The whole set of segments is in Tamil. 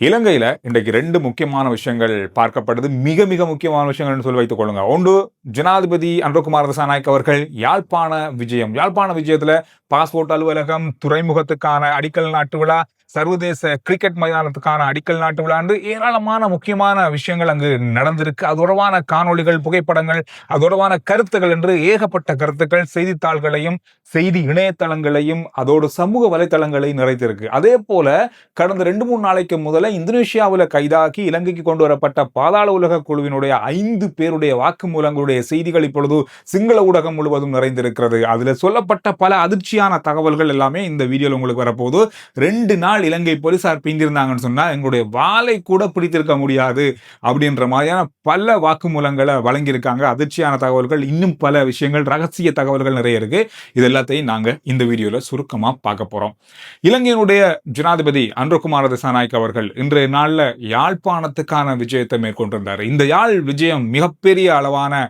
இலங்கையில இன்றைக்கு 2 முக்கியமான விஷயங்கள் பார்க்கப்படுது. மிக மிக முக்கியமான விஷயங்கள்னு சொல்லி வைத்துக் கொள்ளுங்க. ஒன்று, ஜனாதிபதி அனுரகுமார திசாநாயக்க அவர்கள் யாழ்ப்பாண விஜயம். யாழ்ப்பாண விஜயத்துல பாஸ்போர்ட் அலுவலகம், துறைமுகத்துக்கான அடிக்கல் நாட்டு விழா, சர்வதேச கிரிக்கெட் மைதானத்துக்கான அடிக்கல் நாட்டு விழா என்று ஏராளமான முக்கியமான விஷயங்கள் அங்கு நடந்திருக்கு. அது தொடர்பான காணொளிகள், புகைப்படங்கள், அது தொடர்பான கருத்துக்கள் என்று ஏகப்பட்ட கருத்துக்கள் செய்தித்தாள்களையும் செய்தி இணையதளங்களையும் அதோடு சமூக வலைதளங்களையும் நிறைத்திருக்கு. அதே போல கடந்த 2-3 நாளைக்கு முதல்ல இந்தோனேஷியாவில் கைதாகி இலங்கைக்கு கொண்டு வரப்பட்ட பாதாள உலக குழுவினுடைய 5 பேருடைய வாக்குமூலங்களுடைய செய்திகள் இப்பொழுது சிங்கள ஊடகம் முழுவதும் நிறைந்திருக்கிறது. அதுல சொல்லப்பட்ட பல அதிர்ச்சியான தகவல்கள் எல்லாமே இந்த வீடியோல உங்களுக்கு வரப்போகுது. 2 நாள் இலங்கை போலீசார் பிந்திருந்தாங்கன்னு சொன்னா எங்களுடைய வாளை கூட பிடித்திருக்க முடியாது அப்படின்ற மாதிரியான பல வாக்குமூலங்களை வழங்கியிருக்காங்க. அதிர்ச்சியான தகவல்கள், இன்னும் பல விஷயங்கள், ரகசிய தகவல்கள் நிறைய இருக்கு. இது எல்லாத்தையும் நாங்க இந்த வீடியோல சுருக்கமா பார்க்க போறோம். இலங்கையினுடைய ஜனாதிபதி அனுரகுமார திசாநாயக்க அவர்கள் இன்றைய நாள்ல யாழ்ப்பாணத்துக்கான விஜயத்தை மேற்கொண்டிருந்தார். இந்த யாழ் விஜயம் மிகப்பெரிய அளவான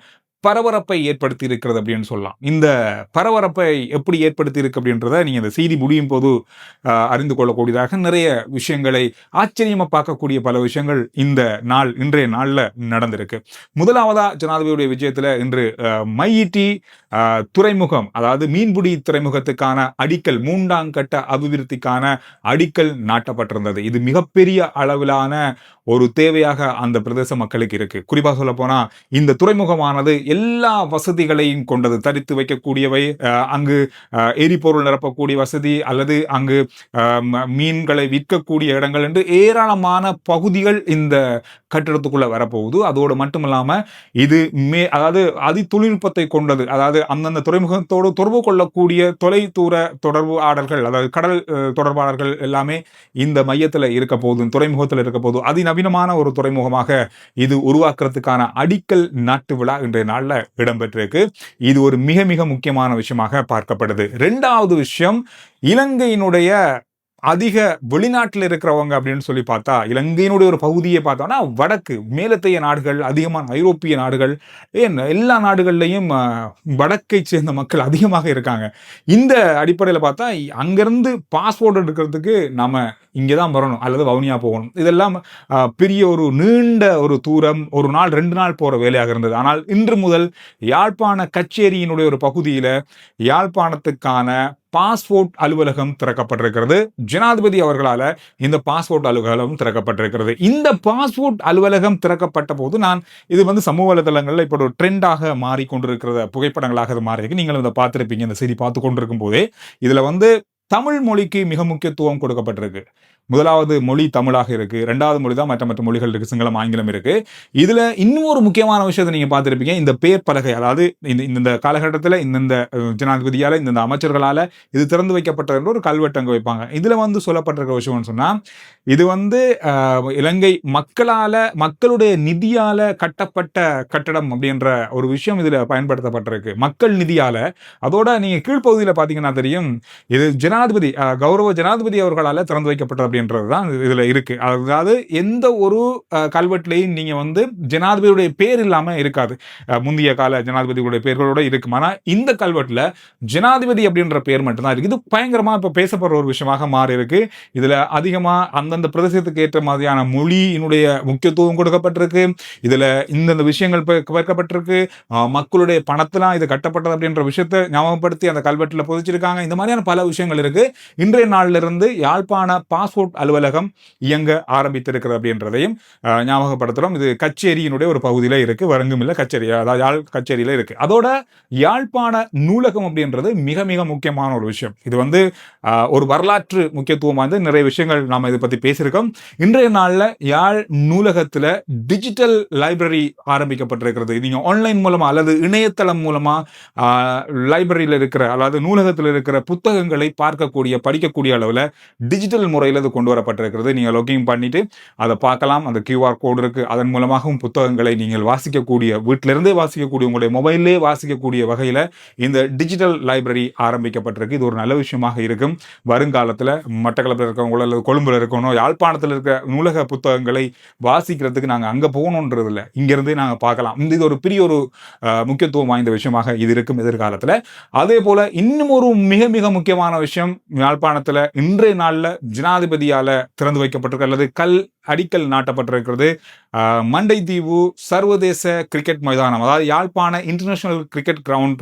பரபரப்பை ஏற்படுத்தி இருக்கிறது அப்படின்னு சொல்லலாம். இந்த பரபரப்பை எப்படி ஏற்படுத்தி இருக்கு அப்படின்றத நீங்க இந்த செய்தி முடியும் போது அறிந்து கொள்ளக்கூடியதாக நிறைய விஷயங்களை ஆச்சரியமா பார்க்கக்கூடிய பல விஷயங்கள் இந்த இன்றைய நாள்ல நடந்திருக்கு. முதலாவதா ஜனாதிபதியுடைய விஜயத்துல இன்று மையிட்டி துறைமுகம், அதாவது மீன்பிடி துறைமுகத்துக்கான அடிக்கல், 3ஆம் கட்ட அபிவிருத்திக்கான அடிக்கல் நாட்டப்பட்டிருந்தது. இது மிகப்பெரிய அளவிலான ஒரு தேவையாக அந்த பிரதேச மக்களுக்கு இருக்கு. குறிப்பாக சொல்ல போனா இந்த துறைமுகமானது எல்லா வசதிகளையும் கொண்டது. தரித்து வைக்கக்கூடியவை, அங்கு எரிபொருள் நிரப்பக்கூடிய வசதி, அல்லது அங்கு மீன்களை விற்கக்கூடிய இடங்கள் என்று ஏராளமான பகுதிகள் இந்த கட்டிடத்துக்குள்ள வரப்போகுது. அதோடு மட்டுமில்லாம இது அதாவது அதி தொழில்நுட்பத்தை கொண்டது. அதாவது அந்தந்த துறைமுகத்தோடு தொடர்பு கொள்ளக்கூடிய தொலைதூர தொடர்பு ஆடல்கள், அதாவது கடல் தொடர்பாளர்கள் எல்லாமே இந்த மையத்தில் இருக்க போகுது, துறைமுகத்தில் இருக்க போகுது. அதிநவீனமான ஒரு துறைமுகமாக இது உருவாக்குறதுக்கான அடிக்கல் நாட்டு விழா இன்றைய நாள்ல இடம்பெற்றிருக்கு. இது ஒரு மிக மிக முக்கியமான விஷயமாக பார்க்கப்படுது. 2வது விஷயம், இலங்கையினுடைய அதிக வெளிநாட்டில் இருக்கிறவங்க அப்படின்னு சொல்லி பார்த்தா, இலங்கையினுடைய ஒரு பகுதியை பார்த்தோம்னா வடக்கு மேலத்தைய நாடுகள், அதிகமான ஐரோப்பிய நாடுகள், எல்லா நாடுகள்லையும் வடக்கை சேர்ந்த மக்கள் அதிகமாக இருக்காங்க. இந்த அடிப்படையில் பார்த்தா அங்கிருந்து பாஸ்போர்ட் எடுக்கிறதுக்கு நாம இங்கேதான் வரணும் அல்லது வவுனியா போகணும். இதெல்லாம் பெரிய ஒரு நீண்ட ஒரு தூரம், ஒரு நாள் 2 நாள் போற வேலையாக இருந்தது. ஆனால் இன்று முதல் யாழ்ப்பாண கச்சேரியினுடைய ஒரு பகுதியில யாழ்ப்பாணத்துக்கான பாஸ்போர்ட் அலுவலகம் திறக்கப்பட்டிருக்கிறது. ஜனாதிபதி அவர்களால இந்த பாஸ்போர்ட் அலுவலகம் திறக்கப்பட்டிருக்கிறது. இந்த பாஸ்போர்ட் அலுவலகம் திறக்கப்பட்ட போது இது சமூக வலைதளங்கள்ல இப்போ ஒரு ட்ரெண்டாக மாறிக்கொண்டிருக்கிற புகைப்படங்களாக இது மாறி இருக்கு. நீங்களும் இதை பார்த்திருப்பீங்க. இந்த செய்தி பார்த்து கொண்டிருக்கும் போதே இதுல தமிழ் மொழிக்கு மிக முக்கியத்துவம் கொடுக்கப்பட்டிருக்கு. முதலாவது மொழி தமிழாக இருக்கு, 2வது மொழி தான் மற்ற மொழிகள் இருக்கு, சிங்களம், ஆங்கிலம் இருக்கு. இதுல இன்னும் ஒரு முக்கியமான விஷயத்தை நீங்க பார்த்திருப்பீங்க. இந்த பேர் பலகை, அதாவது இந்த காலகட்டத்தில் இந்த ஜனாதிபதியால, இந்த அமைச்சர்களால இது திறந்து வைக்கப்பட்ட ஒரு கல்வெட்டு அங்க வைப்பாங்க. இதுல சொல்லப்பட்டிருக்கிற விஷயம்னு சொன்னா, இது இலங்கை மக்களுடைய நிதியால கட்டப்பட்ட கட்டடம் அப்படின்ற ஒரு விஷயம் இதுல பயன்படுத்தப்பட்டிருக்கு. மக்கள் நிதியால. அதோட நீங்க கீழ்ப்பகுதியில பாத்தீங்கன்னா தெரியும், இது ஜனாதிபதி, கௌரவ ஜனாதிபதி அவர்களால திறந்து வைக்கப்பட்டது அப்படின்றதுதான் இதுல இருக்கு. அதாவது எந்த ஒரு கல்வெட்டுலையும் நீங்க ஜனாதிபதியுடைய பேர் இல்லாம இருக்காது. முந்தைய கால ஜனாதிபதியுடைய பேர்களோட இருக்கும். ஆனா இந்த கல்வெட்டுல ஜனாதிபதி அப்படின்ற பேர் மட்டும்தான் இருக்கு. இது பயங்கரமா இப்ப பேசப்படுற ஒரு விஷயமாக மாறி இருக்கு. இதுல அதிகமா அந்தந்த பிரதேசத்துக்கு ஏற்ற மாதிரியான மொழியினுடைய முக்கியத்துவம் கொடுக்கப்பட்டிருக்கு. இதுல இந்த விஷயங்கள் பேர்க்கப்பட்டிருக்கு. மக்களுடைய பணத்தெல்லாம் இது கட்டப்பட்டது அப்படின்ற விஷயத்தை ஞாபகப்படுத்தி அந்த கல்வெட்டுல பொதிச்சிருக்காங்க. இந்த மாதிரியான பல விஷயங்கள் இருக்கு. இன்றைய நாள்ல இருந்து யாழ்ப்பாண பாஸ்போர்ட் அலுவலகம் இயங்க ஆரம்பித்திருக்கிறது அப்படின்றதையும் ஞாபகப்படுத்துறோம். இது கச்சேரியினுடைய ஒரு பகுதியில இருக்கு, வரங்குமில்ல கச்சேரி, அதாவது யாழ் கச்சேரியில இருக்கு. அதோட யாழ்ப்பாண நூலகம் அப்படின்றது மிக மிக முக்கியமான ஒரு விஷயம். இது ஒரு வரலாற்று முக்கியத்துவம் வாய்ந்த நிறைய விஷயங்கள் நாம இதை பத்தி பேசியிருக்கோம். இன்றைய நாள்ல யாழ் நூலகத்துல டிஜிட்டல் லைப்ரரி ஆரம்பிக்கப்பட்டிருக்கிறது. நீங்க ஆன்லைன் மூலமா அல்லது இணையதளம் மூலமா லைப்ரரியில இருக்கிற, அதாவது நூலகத்தில் இருக்கிற புத்தகங்களை பார்க்கக்கூடிய, படிக்கக்கூடிய அளவுல டிஜிட்டல் முறையில் இது கொண்டு வரப்பட்டிருக்கிறது. நீங்கள் லாகின் பண்ணிட்டு அதை பார்க்கலாம். அந்த QR கோடு இருக்கு. அதன் மூலமாகவும் புத்தகங்களை நீங்கள் வாசிக்கக்கூடிய, வீட்டிலிருந்தே வாசிக்கக்கூடிய, உங்களுடைய மொபைல்லே வாசிக்கக்கூடிய வகையில் இந்த டிஜிட்டல் லைப்ரரி ஆரம்பிக்கப்பட்டிருக்கு. இது ஒரு நல்ல விஷயமாக இருக்கும். வருங்காலத்தில் மட்டக்களப்பில் இருக்கவங்களோ அல்லது கொழும்புல இருக்கணும், யாழ்ப்பாணத்தில் இருக்கிற நூலக புத்தகங்களை வாசிக்கிறதுக்கு நாங்கள் அங்கே போகணுன்றது இல்லை, இங்கிருந்தே நாங்கள் பார்க்கலாம். இது ஒரு பெரிய ஒரு முக்கியத்துவம் வாய்ந்த விஷயமாக இது இருக்கும் எதிர்காலத்தில். அதே போல இன்னும் ஒரு மிக மிக முக்கியமான விஷயம், யாழ்ப்பாணத்தில் இன்றைய நாளில் ஜனாதிபதி ஜனாதிபதியால திறந்து வைக்கப்பட்டிருக்கு அல்லது அடிக்கல் நாட்டப்பட்டிருக்கிறது மண்டைதீவு சர்வதேச கிரிக்கெட் மைதானம், அதாவது யாழ்ப்பாண இன்டர்நேஷனல் கிரிக்கெட் கிரவுண்ட்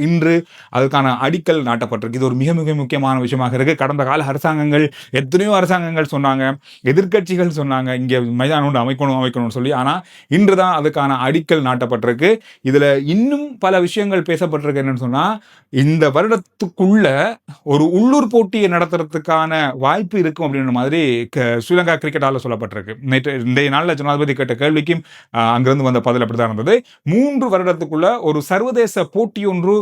இன்று அதுக்கான அடிக்கல் நாட்டப்பட்டிருக்கு. இது ஒரு மிக மிக முக்கியமான விஷயமாக இருக்கு. கடந்த கால அரசாங்கங்கள் எத்தனையோ அரசாங்கங்கள் சொன்னாங்க, எதிர்கட்சிகள் சொன்னாங்க இங்கே மைதானம் ஒன்று அமைக்கணும்னு சொல்லி. ஆனால் இன்று தான் அதுக்கான அடிக்கல் நாட்டப்பட்டிருக்கு. இதுல இன்னும் பல விஷயங்கள் பேசப்பட்டிருக்கு. என்னன்னு சொன்னா, இந்த வருடத்துக்குள்ள ஒரு உள்ளூர் போட்டியை நடத்துறதுக்கான வாய்ப்பு இருக்கும் அப்படின்ற மாதிரி ஸ்ரீலங்கா கிரிக்கெட்டால சொல்லப்பட்டிருக்கு. இன்றைய நாளில் ஜனாதிபதி கேட்ட கேள்விக்கும் அங்கிருந்து வந்த பதில் அப்படிதான் இருந்தது. 3 வருடத்துக்குள்ள ஒரு சர்வதேச போட்டி ஒன்று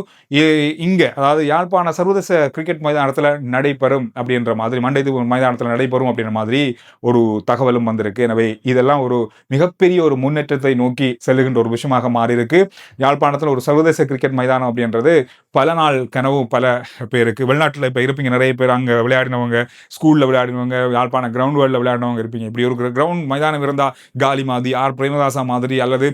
இங்க, அதாவது யாழ்ப்பாண சர்வதேச கிரிக்கெட் மைதானத்தில் நடைபெறும் அப்படின்ற மாதிரி, மண்டைதீவு மைதானத்தில் நடைபெறும் அப்படின்ற மாதிரி ஒரு தகவலும் வந்திருக்கு. எனவே இதெல்லாம் ஒரு மிகப்பெரிய ஒரு முன்னேற்றத்தை நோக்கி செல்லுகின்ற ஒரு விஷயமாக மாறி இருக்கு. யாழ்ப்பாணத்தில் ஒரு சர்வதேச கிரிக்கெட் மைதானம் அப்படின்றது பல நாள் கனவு பல பேருக்கு. வெளிநாட்டில் இப்போ இருப்பீங்க நிறைய பேர், அங்கே விளையாடினவங்க, ஸ்கூலில் விளையாடினவங்க, யாழ்ப்பாண கிரவுண்ட் வேர்ல்டில் விளையாடினவங்க இருப்பீங்க. இப்படி ஒரு கிரவுண்ட் மைதானம் இருந்தால் காலி மாதிரி, ஆர் பிரேமதாசா மாதிரி அல்லது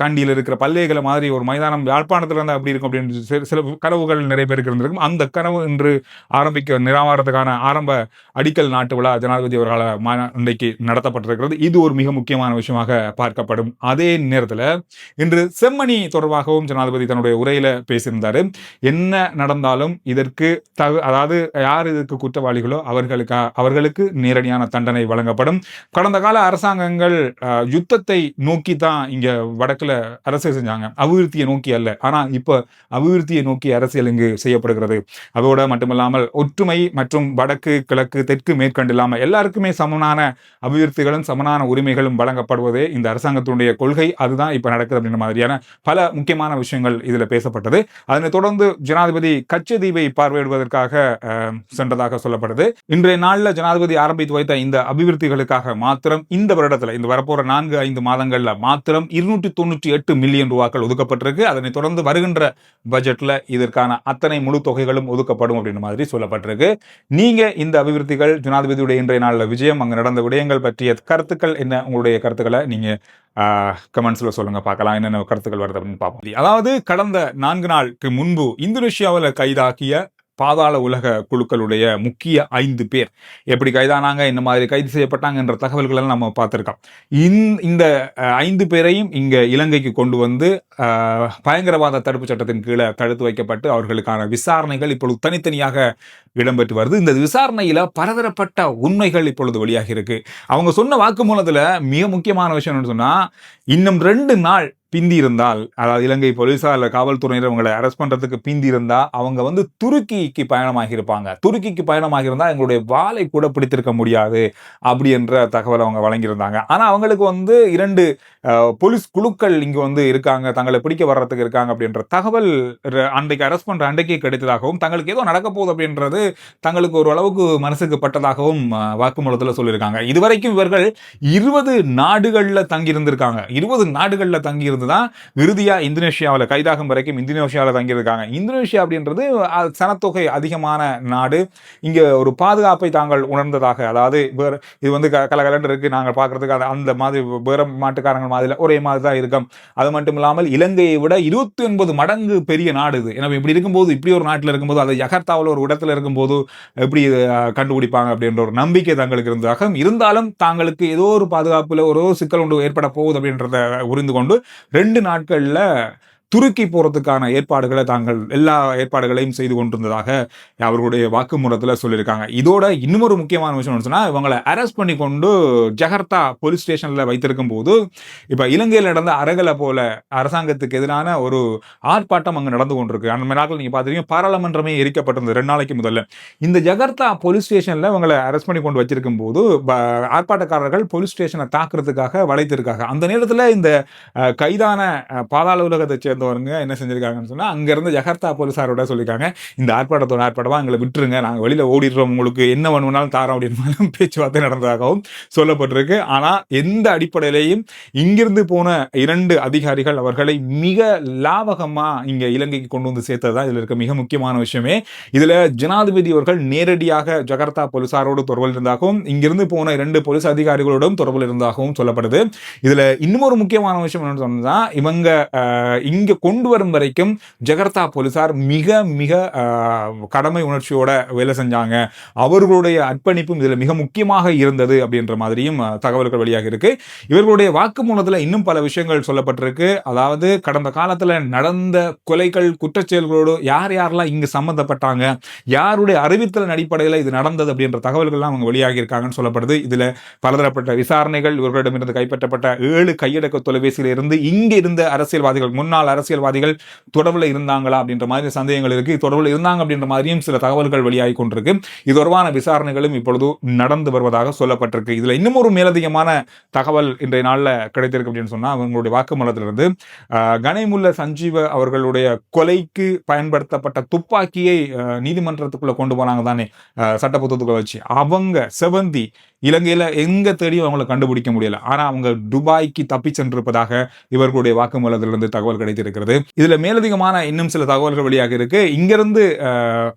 கண்டியில் இருக்கிற பல்லேகளை மாதிரி ஒரு மைதானம் யாழ்ப்பாணத்தில் இருந்தால் அப்படி இருக்கும் அப்படின்னு சில கனவுகள் நிறைய பேருக்கு இருந்திருக்கும். அந்த கனவு இன்று நிராவாரத்துக்கான ஆரம்ப அடிக்கல் நாட்டு விழா ஜனாதிபதி அவர்களால் இன்றைக்கு நடத்தப்பட்டிருக்கிறது. இது ஒரு மிக முக்கியமான விஷயமாக பார்க்கப்படும். அதே நேரத்தில் இன்று செம்மணி தொடர்பாகவும் ஜனாதிபதி தன்னுடைய உரையில பேசியிருந்தாரு. என்ன நடந்தாலும் இதற்கு அதாவது யார் இதுக்கு குற்றவாளிகளோ அவர்களுக்கு நேரடியான தண்டனை வழங்கப்படும். கடந்த கால அரசாங்கங்கள் யுத்தத்தை நோக்கி தான் இங்க வடக்குல அரசியல் செஞ்சாங்க, அபிவிருத்தியை நோக்கி அல்ல. ஆனா இப்ப அபிவிருத்தியை நோக்கி அரசியல் இங்கு செய்யப்படுகிறது. அதோட மட்டுமல்லாமல் ஒற்றுமை மற்றும் வடக்கு கிழக்கு தெற்கு மேற்கண்டு இல்லாமல் எல்லாருக்குமே சமனான அபிவிருத்திகளும் சமனான உரிமைகளும் வழங்கப்படுவதே இந்த அரசாங்கத்தினுடைய கொள்கை. அதுதான் இப்ப நடக்குது அப்படின்ற மாதிரியான பல முக்கியமான விஷயங்கள் இதுல பேசப்பட்டது. அதனைத் தொடர்ந்து ஜனாதிபதி கச்சதீவை பார்வையிடுவதற்காக சென்றதாக சொல்லப்படுது. இன்றைய நாளில் ஜனாதிபதி ஆரம்பித்து வைத்த இந்த அபிவிருத்திகளுக்காக மாத்திரம் இந்த வருடத்தில், இந்த வரப்போற 4-5 மாதங்கள்ல மாத்திரம் 298 மில்லியன் ரூபாய்கள் ஒதுக்கப்பட்டிருக்கு. அதனைத் தொடர்ந்து வருகின்ற பட்ஜெட்ல இதற்கான அத்தனை முழு தொகைகளும் ஒதுக்கப்படும் அப்படின்ற மாதிரி சொல்லப்பட்டிருக்கு. நீங்க இந்த அபிவிருத்திகள், ஜனாதிபதியுடைய இன்றைய நாளில் விஜயம், அங்கு நடந்த விடயங்கள் பற்றிய கருத்துக்கள் என்ன? உங்களுடைய கருத்துக்களை நீங்க கமெண்ட்ஸ்ல சொல்லுங்க, பார்க்கலாம் என்னென்ன கருத்துக்கள் வருது அப்படின்னு பார்ப்போம். அதாவது கடந்த 4 நாளுக்கு முன்பு இந்தோனேஷியாவில் கைதாக்கிய பாதாள உலக குழுக்களுடைய முக்கிய 5 பேர் எப்படி கைதானாங்க, இந்த மாதிரி கைது செய்யப்பட்டாங்க என்ற தகவல்கள் நம்ம பார்த்திருக்கோம். இந்த 5 பேரையும் இங்க இலங்கைக்கு கொண்டு வந்து பயங்கரவாத தடுப்பு சட்டத்தின் கீழே தடுத்து வைக்கப்பட்டு அவர்களுக்கான விசாரணைகள் இப்பொழுது தனித்தனியாக இடம்பெற்று வருது. இந்த விசாரணையில பலதரப்பட்ட உண்மைகள் இப்பொழுது வெளியாகி இருக்கு. அவங்க சொன்ன வாக்குமூலத்துல மிக முக்கியமான விஷயம் என்னன்னு சொன்னா, இன்னும் 2 நாள் பிந்தி இருந்தால், அதாவது இலங்கை போலீஸா இல்ல காவல்துறையினர் அவங்களை அரெஸ்ட் பண்றதுக்கு பிந்தி இருந்தா அவங்க வந்து துருக்கிக்கு பயணமாகி இருப்பாங்க. துருக்கிக்கு பயணமாகி இருந்தா எங்களுடைய வாளை கூட பிடித்திருக்க முடியாது அப்படி என்ற தகவல் அவங்க வழங்கியிருந்தாங்க. ஆனா அவங்களுக்கு வந்து 2 போலீஸ் குழுக்கள் இங்க வந்து இருக்காங்க, தங்களை பிடிக்க வர்றதுக்கு இருக்காங்க அப்படின்ற தகவல் அன்றைக்கு அரெஸ்ட் பண்ற அன்றைக்கே கிடைத்ததாகவும், தங்களுக்கு ஏதோ நடக்க போகுது அப்படின்றது தங்களுக்கு ஒரு அளவுக்கு மனசுக்கு பட்டதாகவும் வாக்குமூலத்தில் சொல்லியிருக்காங்க. இதுவரைக்கும் இவர்கள் 20 நாடுகள்ல தங்கி இருந்திருக்காங்க. 20 நாடுகள்ல தங்கி தான் இறுதியா இந்தோனேஷியாவில் கைதாகும் வரைக்கும் இந்தோனேஷியாவில் தங்கியிருக்காங்க. இந்தோனேஷியா அப்படின்றது சனத்தொகை அதிகமான நாடு. இங்க ஒரு பாதுகாப்பை தாங்கள் உணர்ந்ததாக, அதாவது இது வந்து கலகலன்னு இருக்கு, நாங்கள் பார்க்கறதுக்கு அந்த மாதிரி வேற மாட்டுக்காரங்கள் மாதிரி ஒரே மாதிரி தான் இருக்கும். அது மட்டும் இல்லாமல் இலங்கையை விட 29 மடங்கு பெரிய நாடு இது. எனவே இப்படி இருக்கும்போது, இப்படி ஒரு நாட்டில் இருக்கும்போது, அது ஜகர்த்தாவில் ஒரு இடத்துல இருக்கும்போது எப்படி கண்டுபிடிப்பாங்க அப்படின்ற ஒரு நம்பிக்கை தங்களுக்கு இருந்ததாக, இருந்தாலும் தாங்களுக்கு ஏதோ ஒரு பாதுகாப்புல ஒரு சிக்கல் ஒன்று ஏற்பட போகுது அப்படின்றத புரிந்து கொண்டு 2 நாட்கள்ல துருக்கி போறதுக்கான ஏற்பாடுகளை தாங்கள் எல்லா ஏற்பாடுகளையும் செய்து கொண்டிருந்ததாக அவர்களுடைய வாக்குமூலத்தில் சொல்லியிருக்காங்க. இதோட இன்னொரு முக்கியமான விஷயம் சொன்னா, இவங்களை அரெஸ்ட் பண்ணி கொண்டு ஜகர்த்தா போலீஸ் ஸ்டேஷன்ல வைத்திருக்கும் போது இப்ப இலங்கையில் நடந்த அரகலை போல அரசாங்கத்துக்கு எதிரான ஒரு ஆர்ப்பாட்டம் அங்கு நடந்து கொண்டிருக்கு. அந்த நாட்கள் நீங்க பாத்தீங்க, பாராளுமன்றமே எரிக்கப்பட்டிருந்தது 2 நாளைக்கு முதல்ல. இந்த ஜகர்த்தா போலீஸ் ஸ்டேஷன்ல இவங்களை அரெஸ்ட் பண்ணி கொண்டு வச்சிருக்கும் போது ஆர்ப்பாட்டக்காரர்கள் போலீஸ் ஸ்டேஷனை தாக்குறதுக்காக வளைத்திருக்காங்க. அந்த நேரத்தில் இந்த கைதான பாதாள உலகத்தை சேர்ந்தவங்க என்ன செஞ்சிருக்காங்கன்னு சொன்னா, அங்க இருந்து ஜகர்த்தா போலீசாரோட சொல்லியிருக்காங்க, இந்த ஆர்ப்பாட்டமா எங்களை விட்டுருங்க, நாங்க வெளியில ஓடிடுறோம், உங்களுக்கு என்ன வேணும்னாலும் தாரோம் அப்படின்னு பேச்சுவார்த்தை நடந்ததாகவும் சொல்லப்பட்டிருக்கு. ஆனா எந்த அடிப்படையிலையும் இங்கிருந்து போன 2 அதிகாரிகள் அவர்களை மிக லாவகமா இங்க இலங்கைக்கு கொண்டு வந்து சேர்த்ததுதான் இதுல இருக்க மிக முக்கியமான விஷயமே. இதுல ஜனாதிபதி அவர்கள் நேரடியாக ஜகர்த்தா போலீசாரோடு தொடர்பில் இருந்தாகவும், இங்கிருந்து போன 2 போலீஸ் அதிகாரிகளோடும் தொடர்பில் இருந்ததாகவும் சொல்லப்படுது. இதுல இன்னும் ஒரு முக்கியமான விஷயம் என்னன்னு சொன்னா, இவங்க இங்க இங்க கொண்டு வரும் வரைக்கும் ஜகர்த்தா போலீசார் மிக மிக கடமை உணர்ச்சியோட வேலை செஞ்சாங்க, அவர்களுடைய அர்ப்பணிப்பும் இதுல மிக முக்கியமாக இருந்தது அப்படின்ற மாதிரியும் தகவல்கள் வெளியாக இருக்கு. இவர்களுடைய வாக்குமூலத்துல இன்னும் பல விஷயங்கள் சொல்லப்பட்டிருக்கு. அதாவது கடந்த காலத்துல நடந்த கொலைகள், குற்றச்செயல்களோடு யார் யாரெல்லாம் இங்கு சம்பந்தப்பட்டாங்க, யாருடைய அறிவித்தலின் அடிப்படையில் இது நடந்தது அப்படின்ற தகவல்கள்லாம் அவங்க வெளியாகி இருக்காங்கன்னு சொல்லப்படுது. இதுல பலதரப்பட்ட விசாரணைகள், இவர்களிடமிருந்து கைப்பற்றப்பட்ட 7 கையடக்க தொலைபேசியில இருந்து இங்க இருந்த அரசியல்வாதிகள், முன்னாள் அரசியல்வாதிகள் தொடர்பில் இருந்தாங்களா அப்படின்ற மாதிரி சந்தேகங்கள் இருக்கு. தொடர்பில் இருந்தாங்க அப்படின்ற மாதிரியும் சில தகவல்கள் வெளியாகி கொண்டிருக்கு. இது தொடர்பான விசாரணைகளும் இப்பொழுது நடந்து வருவதாக சொல்லப்பட்டிருக்கு. இதுல இன்னும் ஒரு மேலதிகமான தகவல் இன்றைய நாள்ல கிடைத்திருக்கு அப்படின்னு சொன்னா, அவங்களுடைய வாக்குமூலத்திலிருந்து கனிமுல்ல சஞ்சீவ அவர்களுடைய கொலைக்கு பயன்படுத்தப்பட்ட துப்பாக்கியை நீதிமன்றத்துக்குள்ள கொண்டு போனாங்க தானே, சட்டப்புத்தகத்துக்குள்ள வச்சு, அவங்க செவந்தி இலங்கையில எங்க தேடியும் அவங்களை கண்டுபிடிக்க முடியல. ஆனா அவங்க துபாய்க்கு தப்பி சென்றிருப்பதாக இவர்களுடைய வாக்குமூலத்திலிருந்து தகவல் கிடைத்திருக்கிறது. இதுல மேலதிகமான இன்னும் சில தகவல்கள் வெளியாக இருக்கு. இங்கிருந்து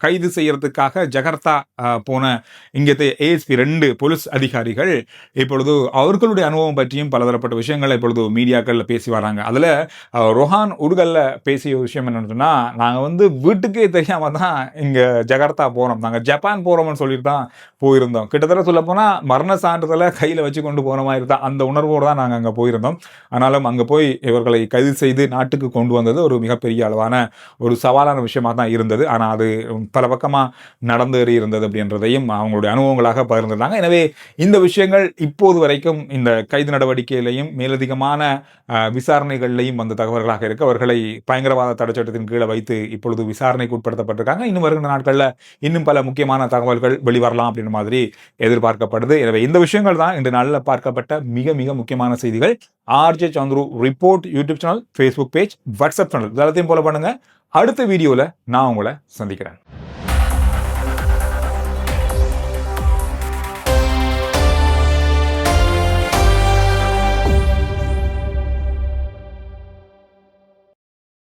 கைது செய்யறதுக்காக ஜகர்த்தா போன இங்கത്തെ ASP 2 போலீஸ் அதிகாரிகள் இப்பொழுது அவர்களுடைய அனுபவம் பற்றியும் பலதரப்பட்ட விஷயங்களை இப்பொழுது மீடியாக்கள்ல பேசி வராங்க. அதுல ரொஹான் உடுகல்ல பேசிய விஷயம் என்னன்னு சொன்னா, நாங்க வீட்டுக்கே தெரியாம தான் இங்க ஜகர்த்தா போனோம், நாங்க ஜப்பான் போறோம்னு சொல்லிட்டு தான் போயிருந்தோம். கிட்டத்தட்ட சொல்ல போனா மரண சான்றிதழை கையில வச்சு கொண்டு போன மாதிரி தான், அந்த உணர்வோடு தான் நாங்கள் அங்கே போயிருந்தோம். ஆனாலும் அங்கே போய் இவர்களை கைது செய்து நாட்டுக்கு கொண்டு வந்தது ஒரு மிகப்பெரிய அளவான ஒரு சவாலான விஷயமாக தான் இருந்தது. ஆனால் அது பல பக்கமாக நடந்தேறி இருந்தது அப்படின்றதையும் அவங்களுடைய அனுபவங்களாக பகிர்ந்திருந்தாங்க. எனவே இந்த விஷயங்கள் இப்போது வரைக்கும் இந்த கைது நடவடிக்கையிலையும் மேலதிகமான விசாரணைகள்லையும் வந்த தகவல்களாக இருக்கு. அவர்களை பயங்கரவாத தடைச்சட்டத்தின் கீழே வைத்து இப்பொழுது விசாரணைக்கு உட்படுத்தப்பட்டிருக்காங்க. இன்னும் வருகின்ற நாட்களில் இன்னும் பல முக்கியமான தகவல்கள் வெளிவரலாம் அப்படின்ற மாதிரி எதிர்பார்க்கப்படுது. எனவே இந்த விஷயங்கள் தான் இன்று நாளில் பார்க்கப்பட்ட மிக மிக முக்கியமான செய்திகள். RJ Chandru report YouTube channel, Facebook page, WhatsApp channel எல்லாத்தையும் ஃபாலோ பண்ணுங்க. அடுத்த வீடியோவில் நான் உங்களை சந்திக்கிறேன்.